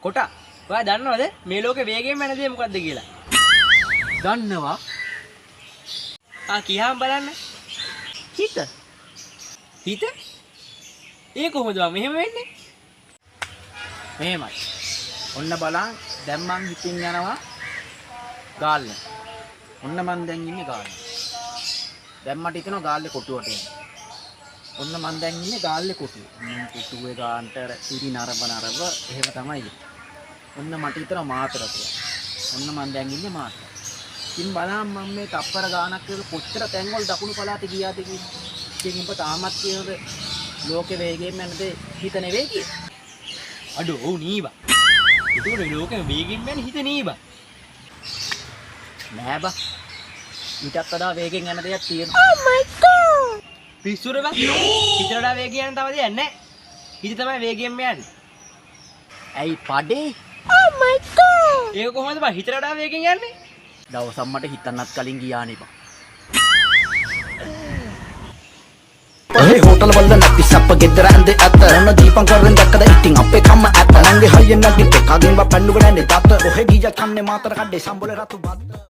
කොටා ඔයා දන්නවද මේ ලෝකේ වේගයෙන් යන දේ මොකද්ද කියලා? දන්නවා. කියහම බලන්න. හිත. හිත? ඒ කොහොමද මෙහෙම වෙන්නේ? මෙහෙමයි. ඔන්න බලන්න දැන් මං හිතින් යනවා ගාල්ල. ඔන්න මං දැන් ඉන්නේ ගාල්ල. දැන් මට හිතෙනවා ගාල්ලේ කොටුවට එන්න. ඔන්න මං දැන් ඉන්නේ ගාල්ලේ කොටුවේ. කොටුවේ ගාන්ට ඉරි නරඹ එහෙම තමයි. ඔන්න මට හිතෙනවා මාතර කියලා. ඔන්න මං දැන් ඉන්නේ මාතර. ඉතින් බලන්න මම මේ තප්පර ගානක් විතර කොච්චර තැන්වල දකුණු පළාතේ ගියාද කියන්නේ. ඉතින් උඹ තාමත් කියනද ලෝකේ වේගයෙන් යනද හිත නෙවෙයි කිය. අඩෝ ඔව් නීබා. ඒක ලෝකේ වේගයෙන් යන හිත නීබා. නෑ බා. ඊටත් වඩා වේගෙන් යන දෙයක් තියෙනවා. Oh my god. පිස්සුර බා. හිතට වඩා වේගයෙන් යන තව දෙයක් නැහැ. හිත තමයි වේගයෙන් යන්නේ. ඇයි පඩේ? Oh my god. ඒක කොහොමද බා හිතට වඩා වේගයෙන් යන්නේ? දවසක් මට හිතන්නත් කලින් ගියානේ බා. ඔහේ හෝටල් වල නැති සප්ප ගෙදර ඇඳේ අත මොන දීපං කරෙන් දැක්කද ඉතින් අපේ කම්ම ඇත නංගේ හයියෙන් නැගිට කගෙන් වා පැන්නුව නැන්නේ දත ඔහේ ගිය කන්නේ මාතර කඩේ සම්බොල රතු බත්